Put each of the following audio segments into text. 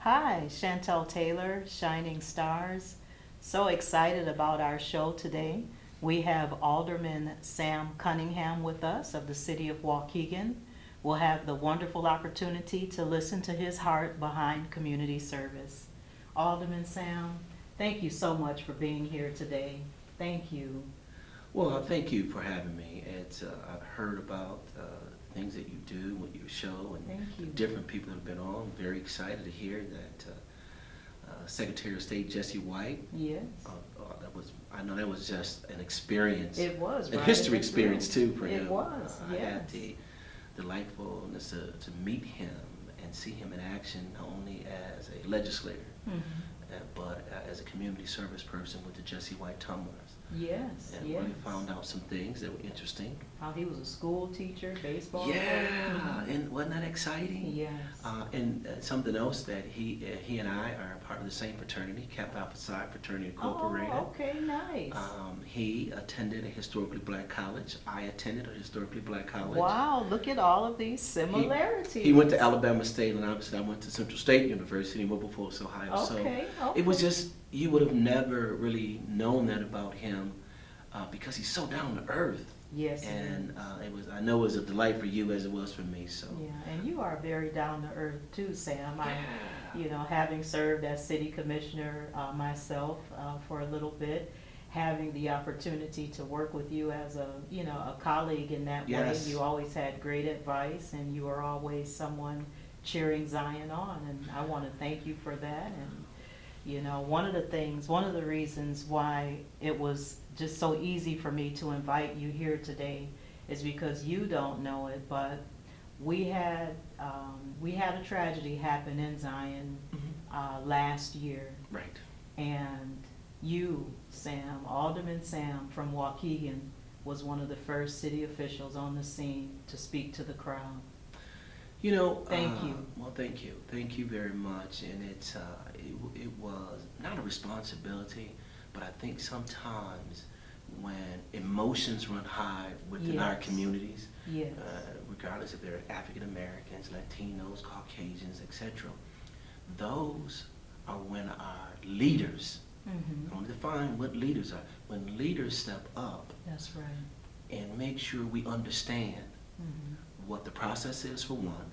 Hi, Shantal Taylor, Shining Stars. So excited about our show today. We have Alderman Sam Cunningham with us of the city of Waukegan. We'll have the wonderful opportunity to listen to his heart behind community service. Alderman Sam, thank you so much for being here today. Thank you. Well, thank you for having me. I've heard about things that you do with your show and Thank the you. different people that have been on. Very excited to hear that Secretary of State Jesse White. Yes. I know that was just an experience, It was, a right? history It's experience too for It him. was, I had yes. the delightfulness to meet him and see him in action, not only as a legislator, but as a community service person with the Jesse White Tumblers. Yes, And yes. really found out some things that were interesting. How he was a school teacher, baseball player. Yeah, and wasn't that exciting? Yes. And something else that he and I are part of the same fraternity, Kappa Alpha Psi Fraternity Incorporated. Oh, okay, nice. He attended a historically black college. I attended a historically black college. Wow, look at all of these similarities. He went to Alabama State, and obviously I went to Central State University in Wilberforce, Ohio. Okay, So it was just, you would have never really known that about him because he's so down to earth. Yes. And I know it was a delight for you as it was for me. So Yeah, and you are very down to earth too, Sam. yeah. Having served as city commissioner myself for a little bit, having the opportunity to work with you as a colleague in that Yes. way. You always had great advice, and you were always someone cheering Zion on, and I want to thank you for that. And one of the reasons why it was just so easy for me to invite you here today is because you don't know it, but we had a tragedy happen in Zion last year, Right. and you, Sam, Alderman Sam from Waukegan, was one of the first city officials on the scene to speak to the crowd. Thank you. Well, thank you. Thank you very much. And it was not a responsibility, but I think sometimes when emotions run high within our Yes. communities, Yes. regardless if they're African Americans, Latinos, Caucasians, etc., those are when our leaders, I want to define what leaders are, when leaders step up That's right. and make sure we understand Mhm. what the process is for one,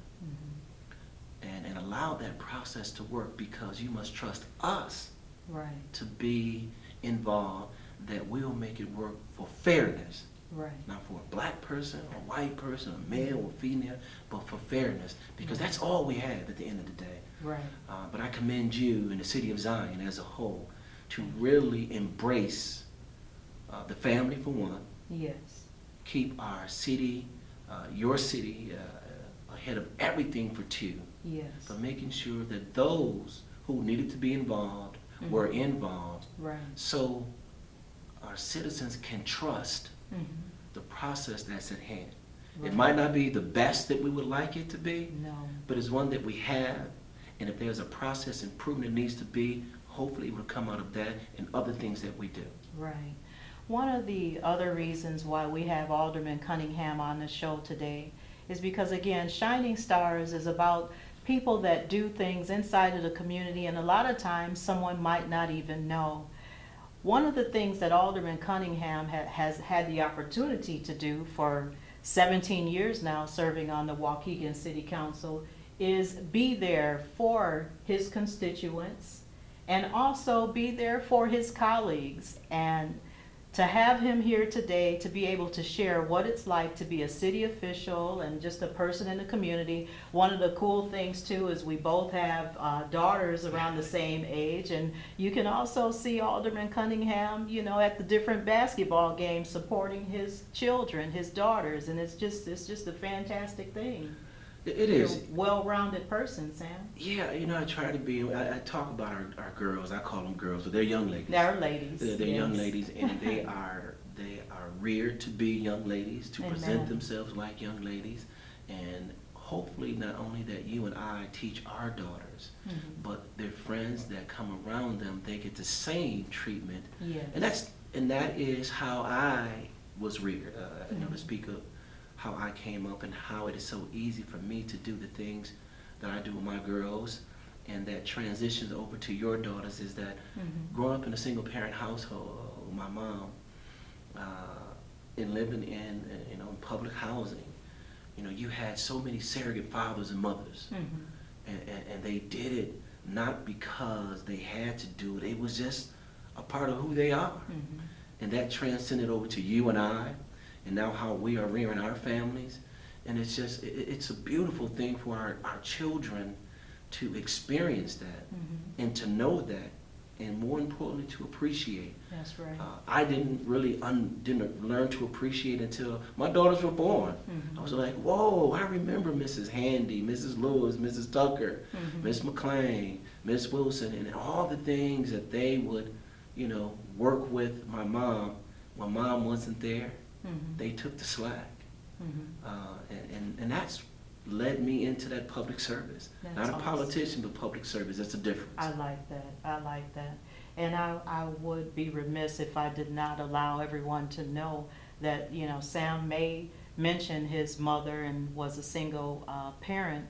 and allow that process to work, because you must trust us Right. to be involved, that we'll make it work for fairness. Right. Not for a black person, a white person, a male or female, but for fairness, because that's all we have at the end of the day. Right. But I commend you and the city of Zion as a whole to really embrace the family for one, Yes. keep our city, your city, ahead of everything for two, Yes. but making sure that those who needed to be involved were involved, Right. so our citizens can trust Mhm. the process that's at hand. Right. It might not be the best that we would like it to be, No. but it's one that we have, and if there's a process improvement that needs to be, hopefully it will come out of that and other things that we do. Right. One of the other reasons why we have Alderman Cunningham on the show today is because, again, Shining Stars is about people that do things inside of the community, and a lot of times someone might not even know. One of the things that Alderman Cunningham has had the opportunity to do for 17 years now, serving on the Waukegan City Council, is be there for his constituents and also be there for his colleagues. And to have him here today to be able to share what it's like to be a city official and just a person in the community. One of the cool things too is we both have daughters around the same age, and you can also see Alderman Cunningham, at the different basketball games supporting his children, his daughters, and it's just a fantastic thing. It You're is. a well-rounded person, Sam. Yeah, I try to be, I talk about our girls, I call them girls, but they're young ladies. They're ladies. They're yes. young ladies, and they are reared to be young ladies, to present Amen. themselves like young ladies, and hopefully not only that you and I teach our daughters, but their friends that come around them, they get the same treatment. Yes. And that is how I was reared, to speak of how I came up and how it is so easy for me to do the things that I do with my girls, and that transitions over to your daughters is that growing up in a single parent household, my mom, and living in public housing, you had so many surrogate fathers and mothers, and they did it not because they had to do it. It was just a part of who they are, and that transcended over to you and I, and now how we are rearing our families, and it's a beautiful thing for our children to experience that and to know that, and more importantly to appreciate. That's right. I didn't really didn't learn to appreciate until my daughters were born. I was like, whoa, I remember Mrs. Handy, Mrs. Lewis, Mrs. Tucker, Miss McLean, Miss Wilson, and all the things that they would, work with my mom when mom wasn't there. They took the slack, and that's led me into that public service. That's Not a awesome. Politician, but public service. That's a difference. I like that. I like that. And I would be remiss if I did not allow everyone to know that, Sam may mention his mother and was a single parent,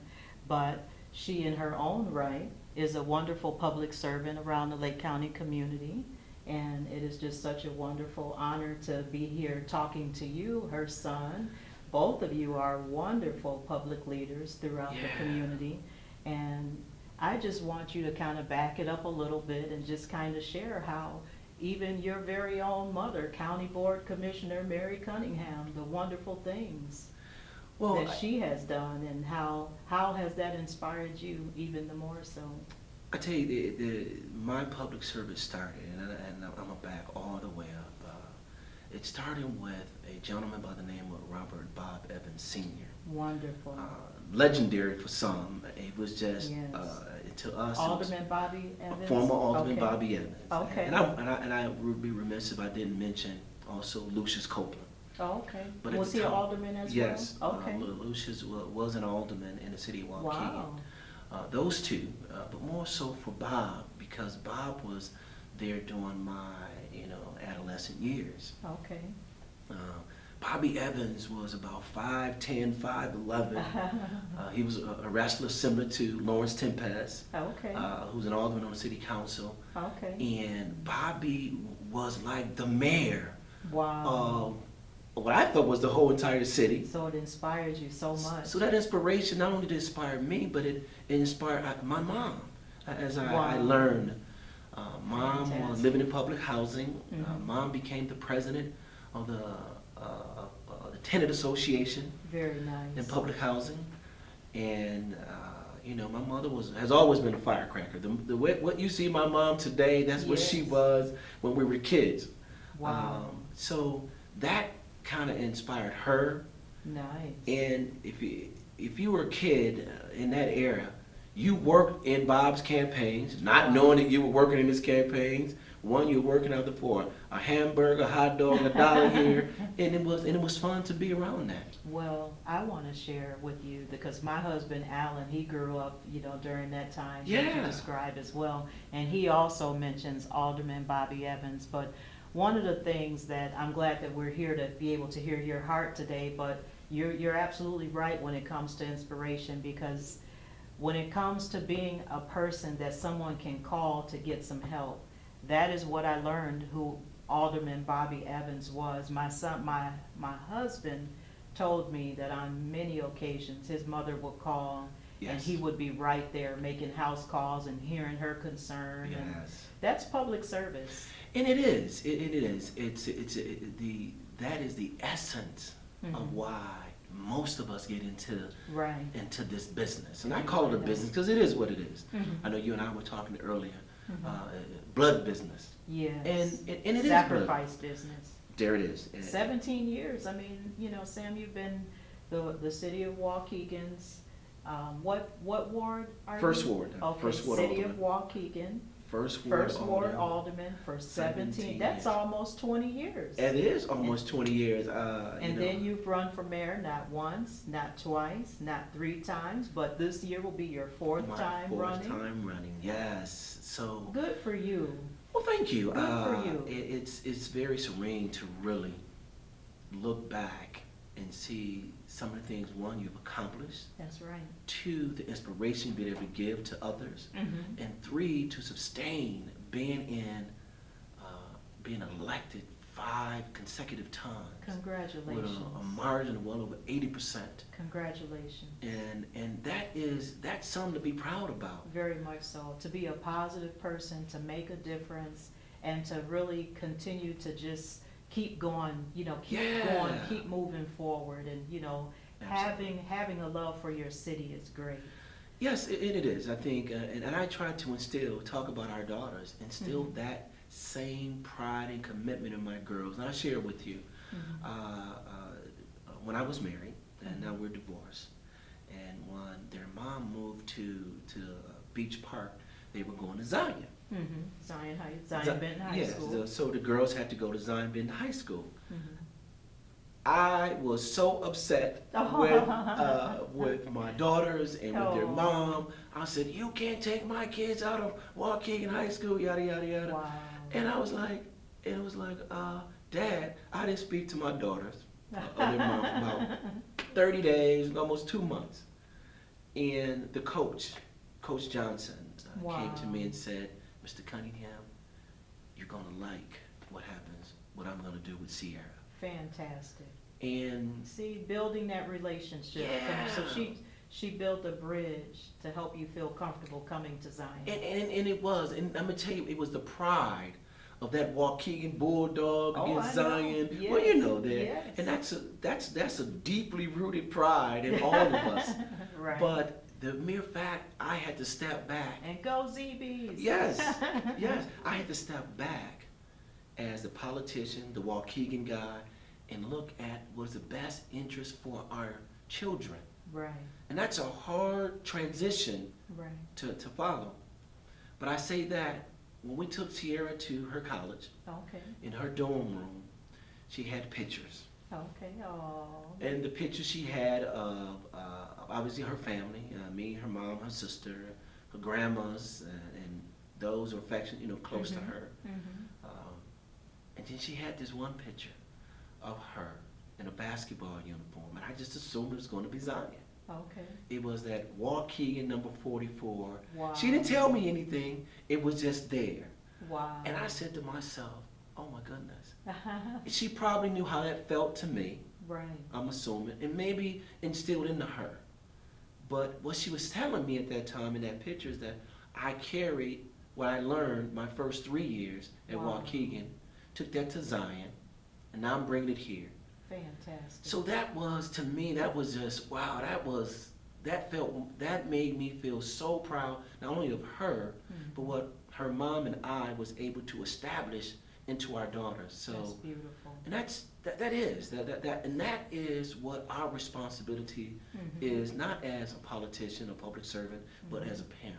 but she in her own right is a wonderful public servant around the Lake County community. And it is just such a wonderful honor to be here talking to you, her son. Both of you are wonderful public leaders throughout the community. And I just want you to kind of back it up a little bit and just kind of share how even your very own mother, County Board Commissioner Mary Cunningham, the wonderful things that she has done, and how has that inspired you even the more so? I tell you, my public service started, and I'm going to back all the way up. It started with a gentleman by the name of Robert Bob Evans Sr. Wonderful. Legendary for some. It was just, to us. Alderman Bobby Evans? Former Alderman Bobby Evans. Okay. And I would be remiss if I didn't mention also Lucius Copeland. Oh, okay. But was he an alderman as yes, well? Yes. Okay. Lucius was an alderman in the city of Waukegan. Wow. Those two, but more so for Bob, because Bob was there during my, adolescent years. Okay. Bobby Evans was about 5'10", 5'11". He was a wrestler similar to Lawrence Tempest, Okay. who's an alderman on the city council. Okay. And Bobby was like the mayor Wow. of what I thought was the whole entire city. So it inspired you so much. So that inspiration not only did it inspire me, but it inspired my mom. As I learned, mom was living in public housing. Mom became the president of the tenant association. Very nice. In public housing, and my mother has always been a firecracker. What you see my mom today, that's what she was when we were kids. Wow. So that kind of inspired her. Nice. And if you were a kid in that era, you worked in Bob's campaigns, not knowing that you were working in his campaigns. One, you were working out there for a hamburger, a hot dog, $1 here, and it was fun to be around that. Well, I want to share with you, because my husband Alan, he grew up, during that time that you described as well, and he also mentions Alderman Bobby Evans. But one of the things that I'm glad that we're here to be able to hear your heart today, but you're absolutely right when it comes to inspiration, because when it comes to being a person that someone can call to get some help, that is what I learned who Alderman Bobby Evans was. My husband told me that on many occasions his mother would call and he would be right there making house calls and hearing her concern. And that's public service. And it is. It is. That is the essence of why most of us get into this business. And I call it a business because it is what it is. I know you and I were talking earlier. Blood business. Yes. And it sacrifice business. There it is. 17 years. I mean, Sam, you've been the city of Waukegan's what ward are you? First ward. Okay, First ward city Alderman. of Waukegan. First ward Alderman for 17. That's almost 20 years. It is almost 20 years. And then you've run for mayor not once, not twice, not 3 times, but this year will be your fourth time running. Fourth time running, yes. So good for you. Well, thank you. Good for you. It's very serene to really look back and see some of the things, one, you've accomplished. That's right. Two, the inspiration you've been able to give to others. And three, to sustain being elected 5 consecutive times. Congratulations. With a margin of well over 80%. Congratulations. And that's something to be proud about. Very much so. To be a positive person, to make a difference, and to really continue to just keep going, keep moving forward, and having a love for your city is great. Yes, it is. I think, and I try to talk about our daughters, instill that same pride and commitment in my girls. And I'll share with you, when I was married, and now we're divorced, and when their mom moved to Beach Park, they were going to Zion. Zion Benton High School. Yes, so the girls had to go to Zion Benton High School. I was so upset with my daughters and with their mom. I said, "You can't take my kids out of Waukegan High School, yada yada yada." Wow. And it was like, Dad, I didn't speak to my daughters of their mom for about 30 days, almost 2 months. And the Coach Johnson, came to me and said, "Mr. Cunningham, you're gonna like what I'm gonna do with Sierra." Fantastic. And see, building that relationship. Yeah. So she built a bridge to help you feel comfortable coming to Zion. And it was, and I'm gonna tell you, it was the pride of that Waukegan Bulldog against Zion. Yes. Well, you know that. Yes. And that's a deeply rooted pride in all of us. Right. But the mere fact I had to step back. And go ZBs. Yes, yes. I had to step back as the politician, the Waukegan guy, and look at what's the best interest for our children. Right. And that's a hard transition to follow. But I say that when we took Sierra to her college, in her dorm room, she had pictures. Okay. Oh. And the pictures she had of obviously her family, me, her mom, her sister, her grandmas, and those who are affectionate, close to her. And then she had this one picture of her in a basketball uniform, and I just assumed it was going to be Zion. Okay. It was that Waukegan number 44. Wow. She didn't tell me anything. It was just there. Wow. And I said to myself, "Oh my goodness." She probably knew how that felt to me. Right. I'm assuming, and maybe instilled into her. But what she was telling me at that time in that picture is that I carried what I learned my first 3 years at Waukegan, took that to Zion, and now I'm bringing it here. Fantastic. So that was, to me, that was just, wow, that made me feel so proud, not only of her, but what her mom and I was able to establish into our daughters. So that's beautiful. And that is what our responsibility is, not as a politician or public servant, but as a parent.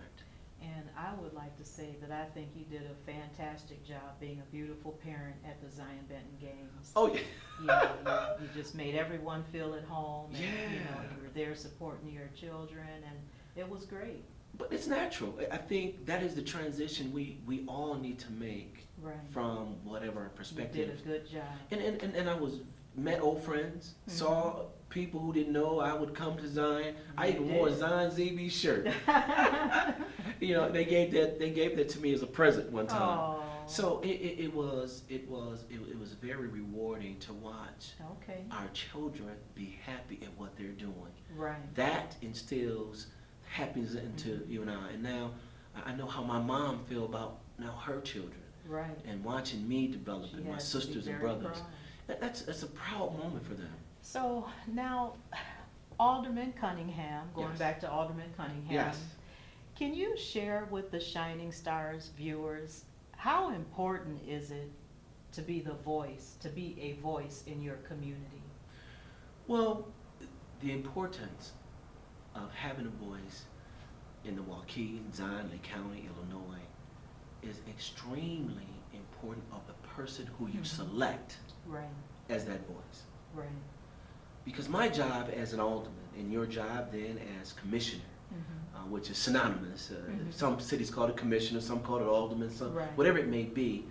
And I would like to say that I think you did a fantastic job being a beautiful parent at the Zion Benton games. Oh, yeah. You just made everyone feel at home. And, Yeah. You were there supporting your children, and it was great. But it's natural. I think that is the transition we all need to make from whatever perspective. You did a good job. And I met old friends, saw people who didn't know I would come to Zion. I even wore a Zion ZB shirt. They gave that to me as a present one time. Oh. So it was very rewarding to watch our children be happy at what they're doing. Right. That instills happiness into you and I. And now I know how my mom feel about now her children. Right. And watching me develop and my sisters and brothers. That's a proud moment for them. So now, Alderman Cunningham, going back to Alderman Cunningham. Yes. Can you share with the Shining Stars viewers, how important is it to be a voice in your community? Well, the importance of having a voice in the Waukegan, Zion, Lake County, Illinois, is extremely important of the person who you select as that voice. Right. Because my job as an alderman, and your job then as commissioner, which is synonymous. Some cities call it commissioner, some call it alderman, whatever it may be.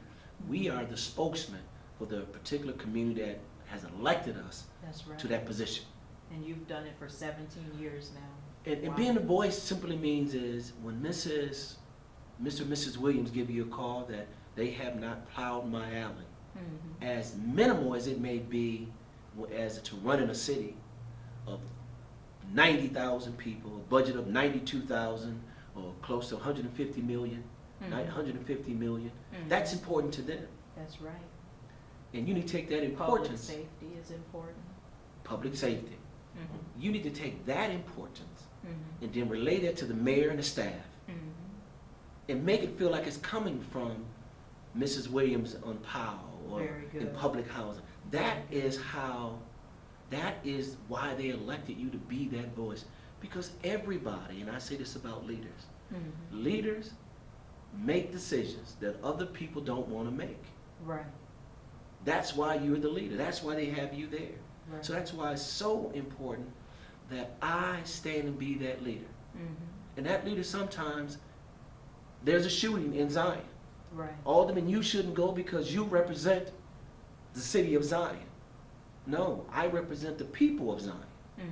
We are the spokesman for the particular community that has elected us That's right. to that position. And you've done it for 17 years now. And Wow. being a voice simply means is when Mr. and Mrs. Williams give you a call that they have not plowed my alley, Mm-hmm. as minimal as it may be, as to run in a city of 90,000 people, a budget of 92,000 or close to 150 million, Mhm. 150 million, Mhm. that's important to them. That's right. And you need to take that Public importance, safety is important. public safety. Mm-hmm. You need to take that importance Mm-hmm. and then relay that to the mayor and the staff Mm-hmm. and make it feel like it's coming from Mrs. Williams on Powell or Very good. in public housing. That is why they elected you to be that voice. Because everybody, and I say this about leaders, Mm-hmm. leaders make decisions that other people don't want to make. Right. That's why you're the leader. That's why they have you there. Right. So that's why it's so important that I stand and be that leader. Mm-hmm. And that leader sometimes, there's a shooting in Zion. Right. Alderman, you shouldn't go because you represent the city of Zion. No, I represent the people of Zion. Mm-hmm.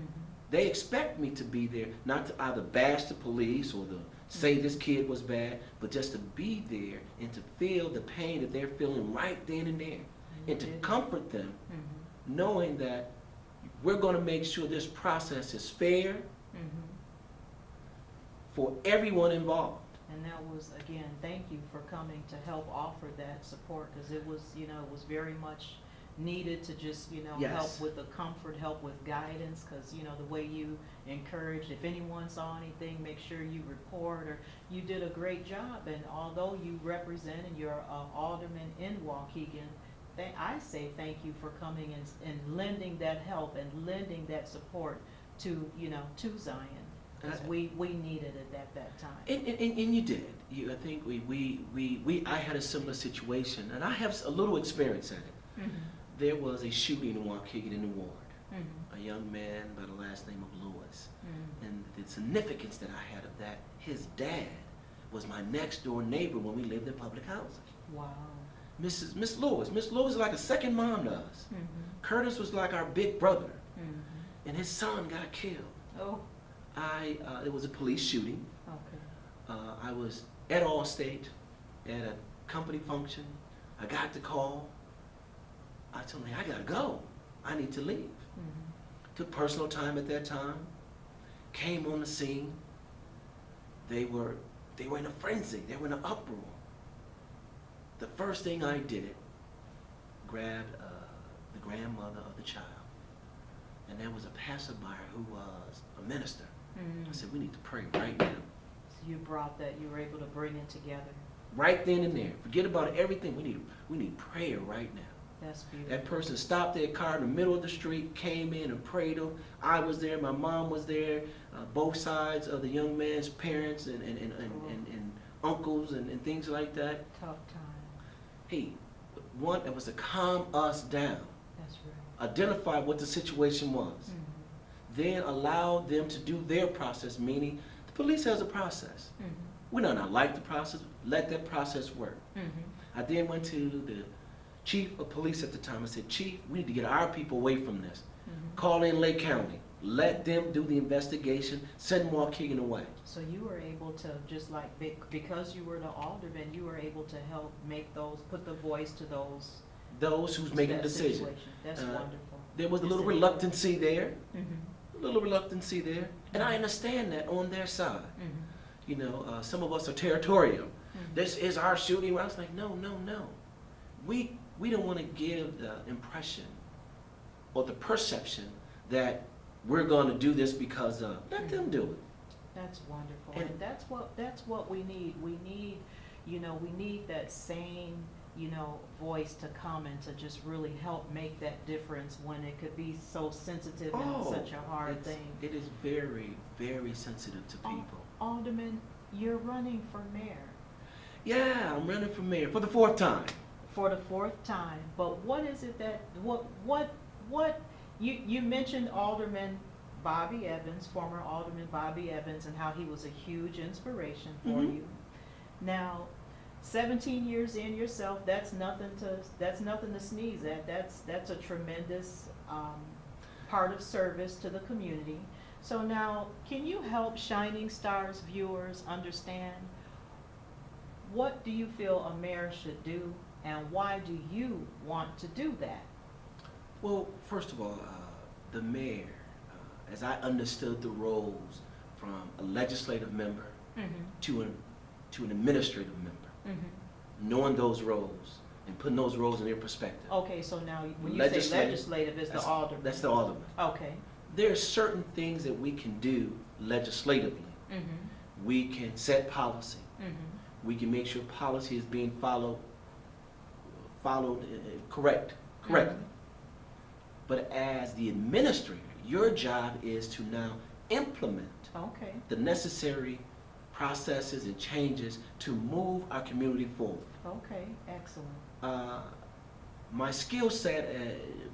They expect me to be there, not to either bash the police or to say this kid was bad, but just to be there and to feel the pain that they're feeling right then and there. And to comfort them, Mm-hmm. knowing that we're going to make sure this process is fair Mm-hmm. for everyone involved. And that was, again, thank you for coming to help offer that support, because it was, it was very much needed to just, Yes. help with the comfort, help with guidance, because, the way you encouraged, if anyone saw anything, make sure you report, or you did a great job. And although you represent and you're alderman in Waukegan, I say thank you for coming and lending that help and lending that support to, to Zion. Because we needed it at that time. And you did. I think I had a similar situation, and I have a little experience at it. Mm-hmm. There was a shooting in Waukegan in the ward. Mm-hmm. A young man by the last name of Lewis. Mm-hmm. And the significance that I had of that, his dad was my next door neighbor when we lived in public housing. Wow. Miss Lewis. Miss Lewis is like a second mom to us. Mm-hmm. Curtis was like our big brother. Mm-hmm. And his son got killed. Oh, It was a police shooting. okay. I was at Allstate at a company function. I got the call. I told him, I gotta go. I need to leave. Mm-hmm. Took personal time at that time. Came on the scene. They were in a frenzy. They were in an uproar. The first thing I did, grabbed the grandmother of the child, and there was a passerby who was a minister. Mm-hmm. I said, we need to pray right now. So you brought that, you were able to bring it together. Right then and there. Forget about everything. We need prayer right now. That's beautiful. That person stopped their car in the middle of the street, came in and prayed them. I was there, my mom was there, both sides of the young man's parents and uncles and things like that. Tough time. Hey, one, it was to calm us down, That's right. identify what the situation was, Mm-hmm. then allow them to do their process, meaning the police has a process. Mm-hmm. We do not like the process, let that process work. Mm-hmm. I then went to the chief of police at the time. I said, Chief, we need to get our people away from this. Mm-hmm. Call in Lake County. Let them do the investigation. Send Waukegan away. So you were able to, just like, because you were the alderman, you were able to help put the voice to Those who's making the that decision. situation. That's wonderful. There was a little It's reluctancy there. Mm-hmm. A little reluctancy there. And I understand that on their side. Mm-hmm. Some of us are territorial. Mm-hmm. This is our shooting. I was like, no. We don't want to give the impression or the perception that we're going to do this because of. Let them do it. That's wonderful, And- and that's what we need. We need that same, voice to come and to just really help make that difference when it could be so sensitive and such a hard thing. It is very, very sensitive to people. Alderman, you're running for mayor Yeah, I'm running for mayor for the 4th time. for the 4th time, but what is it that, you mentioned Alderman Bobby Evans, former Alderman Bobby Evans, and how he was a huge inspiration for Mhm. you. Now, 17 years in yourself, that's nothing to sneeze at. That's a tremendous part of service to the community. So now, can you help Shining Stars viewers understand what do you feel a mayor should do, and why do you want to do that? Well, first of all, the mayor, as I understood the roles from a legislative member to an administrative member, knowing those roles and putting those roles in their perspective. Okay, so now when you say legislative, it's the alderman. That's the alderman. Okay. There are certain things that we can do legislatively. We can set policy. We can make sure policy is being followed correctly. But as the administrator, your job is to now implement the necessary processes and changes to move our community forward. Okay, excellent. My skill set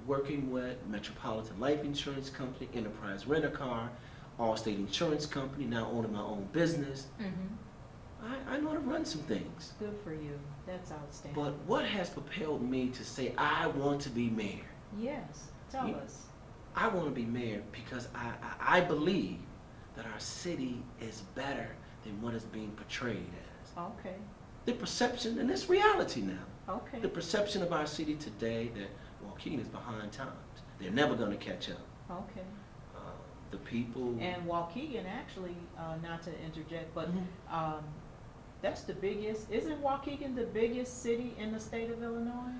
working with Metropolitan Life Insurance Company, Enterprise Rent-A-Car, Allstate Insurance Company, now owning my own business, I know how to run some things. Good for you. That's outstanding. But what has propelled me to say I want to be mayor? Yes, tell us. I want to be mayor because I believe that our city is better than what is being portrayed as. Okay. The perception, and it's reality now. Okay. The perception of our city today that Waukegan is behind times. They're never going to catch up. Okay. The people. And Waukegan actually, not to interject, but that's the biggest. Isn't Waukegan the biggest city in the state of Illinois?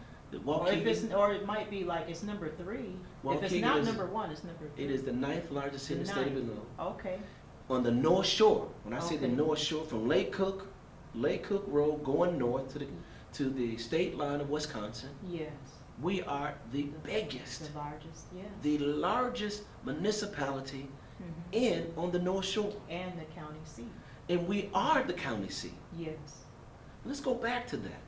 Or it might be like it's number 3. If it's not number 1, it's number 3. It is the 9th largest city in the state of Illinois. Okay. On the North Shore, when I say the North Shore, from Lake Cook Road going north to the state line of Wisconsin. Yes. We are the biggest. The largest, yes. The largest municipality on the North Shore. And the county seat. And we are the county seat. Yes. Let's go back to that.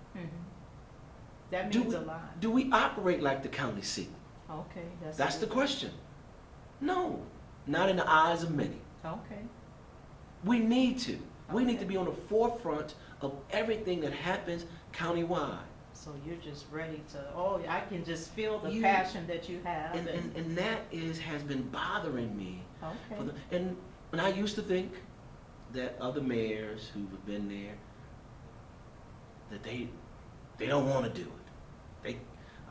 That means a lot. Do we operate like the county seat? Okay, that's the question. No, not in the eyes of many. Okay. We need to. We need to be on the forefront of everything that happens countywide. So you're just ready to, I can just feel the passion that you have. And that has been bothering me. Okay. And I used to think that other mayors who have been there, that they don't want to do it.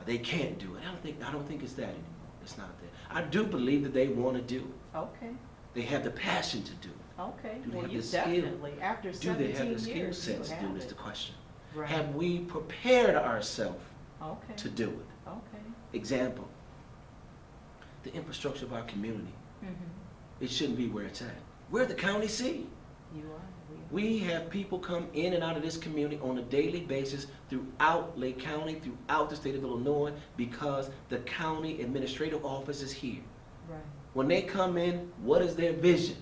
They can't do it. I don't think it's that anymore. It's not that. I do believe that they want to do it. Okay. They have the passion to do it. Okay. Do they well, have you the skill? definitely, after 17 years, do they have the skill sets to do it? Is the question. Right. Have we prepared ourselves to do it? Okay. Example, the infrastructure of our community. It shouldn't be where it's at. We're the county seat. You are. We have people come in and out of this community on a daily basis throughout Lake County, throughout the state of Illinois, because the county administrative office is here. Right. When they come in, what is their vision?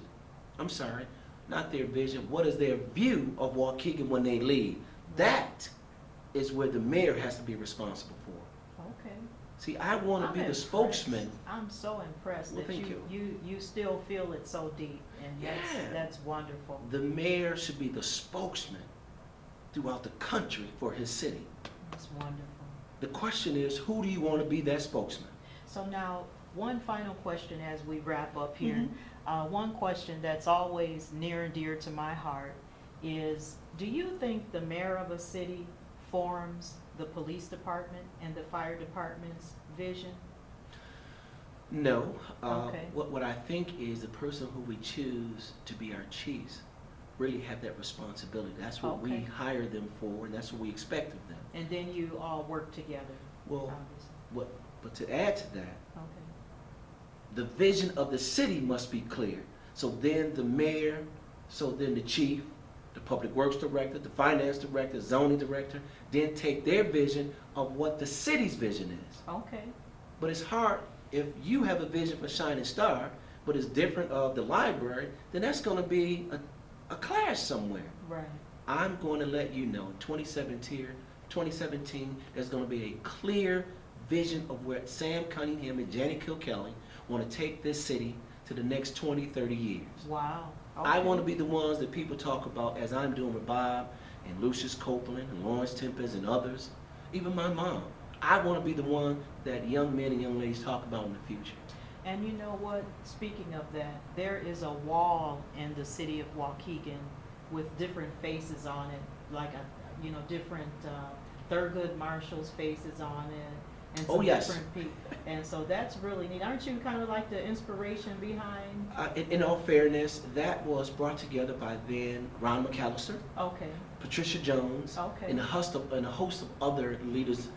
I'm sorry, not their vision. What is their view of Waukegan when they leave? That is where the mayor has to be responsible for. Okay. See, I want to be the spokesman. I'm so impressed Well, that thank you still feel it so deep, and that's wonderful. The mayor should be the spokesman throughout the country for his city. That's wonderful. The question is, who do you want to be that spokesman? So now, one final question as we wrap up here. One question that's always near and dear to my heart is, do you think the mayor of a city forms the police department and the fire department's vision? No. Okay. What I think is the person who we choose to be our chiefs really have that responsibility. That's what we hire them for, and that's what we expect of them. And then you all work together. Well, but to add to that, okay, the vision of the city must be clear. So then the mayor, so then the chief, the public works director, the finance director, zoning director, then take their vision of what the city's vision is. Okay. But it's hard if you have a vision for Shining Star, but it's different of the library, then that's going to be a clash somewhere. Right. I'm going to let you know, 2017, there's going to be a clear vision of where Sam Cunningham and Janet Kilkelly want to take this city to the next 20, 30 years. Wow. Okay. I want to be the ones that people talk about, as I'm doing with Bob and Lucius Copeland and Lawrence Tempest and others, even my mom. I want to be the one that young men and young ladies talk about in the future. And you know what, speaking of that, there is a wall in the city of Waukegan with different faces on it, like different Thurgood Marshall's faces on it, and Oh, some yes. different people. And so that's really neat. Aren't you kind of like the inspiration behind? In all fairness, that was brought together by then Ron McAllister, Okay, Patricia Jones, okay. and a host of other leaders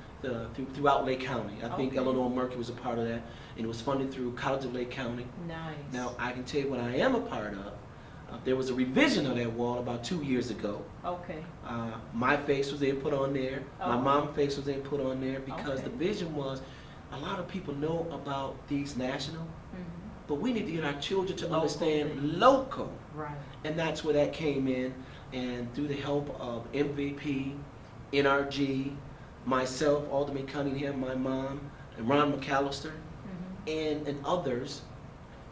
throughout Lake County. I think Okay. Eleanor Murphy was a part of that, and it was funded through College of Lake County. Nice. Now, I can tell you what I am a part of. There was a revision of that wall about 2 years ago. Okay, My face was then put on there. My Oh. mom's face was then put on there because Okay. the vision was a lot of people know about these national, mhm, but we need to get our children to Local understand things. local. right. And that's where that came in. And through the help of MVP, NRG, myself, Alderman Cunningham, my mom, and Ron McAllister, Mhm. and others,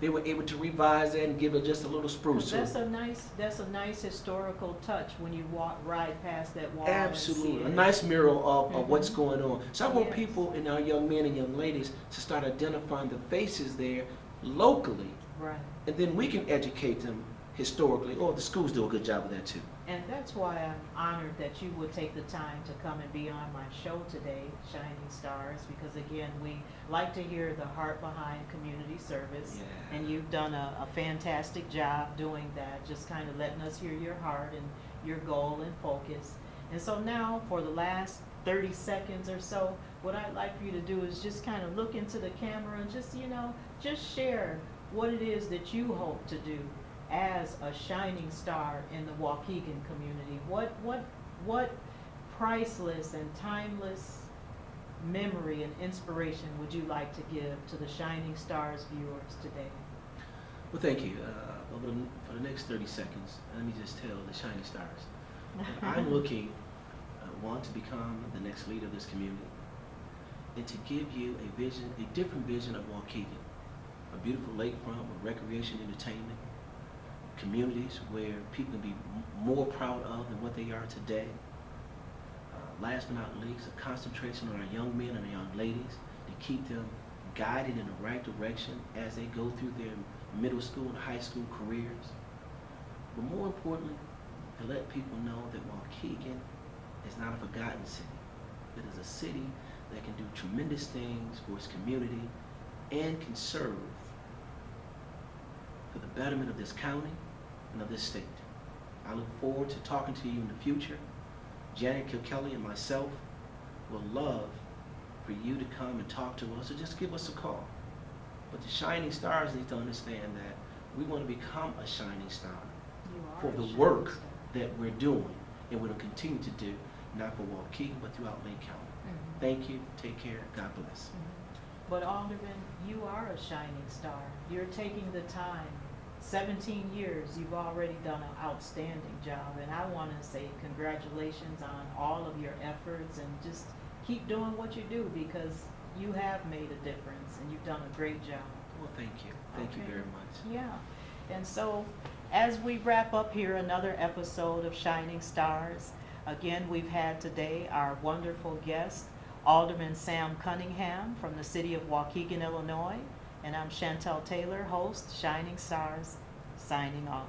they were able to revise that and give it just a little spruce. That's a nice historical touch when you ride past that wall. and see Absolutely. A it. nice mural of what's Mhm. going on. So I want Yes. people and our young men and young ladies to start identifying the faces there locally, Right. and then we can educate them historically. Oh, the schools do a good job of that too. And that's why I'm honored that you would take the time to come and be on my show today, Shining Stars, because again, we like to hear the heart behind community service. Yeah. And you've done a fantastic job doing that, just kind of letting us hear your heart and your goal and focus. And so now, for the last 30 seconds or so, what I'd like for you to do is just kind of look into the camera and just share what it is that you hope to do as a shining star in the Waukegan community. What priceless and timeless memory and inspiration would you like to give to the Shining Stars viewers today? Well, thank you. For the next 30 seconds, let me just tell the Shining Stars that I'm looking, to become the next leader of this community, and to give you a different vision of Waukegan, a beautiful lakefront with recreation, entertainment, communities where people can be more proud of than what they are today. Last but not least, a concentration on our young men and our young ladies to keep them guided in the right direction as they go through their middle school and high school careers. But more importantly, to let people know that Waukegan is not a forgotten city. It is a city that can do tremendous things for its community and can serve for the betterment of this county and of this state. I look forward to talking to you in the future. Janet Kilkelly and myself will love for you to come and talk to us or just give us a call. But the Shining Stars need to understand that we want to become a shining star You are for a the shining work star. that we're doing and we'll continue to do, not for Waukegan, but throughout Lake County. Mhm. Thank you. Take care. God bless. But Alderman, you are a shining star. You're taking the time. 17 years, you've already done an outstanding job. And I want to say congratulations on all of your efforts and just keep doing what you do because you have made a difference and you've done a great job. Well, thank you. Thank you Okay. very much. Yeah. And so as we wrap up here another episode of Shining Stars, again, we've had today our wonderful guest, Alderman Sam Cunningham from the city of Waukegan, Illinois. And I'm Shantal Taylor, host, Shining Stars, signing off.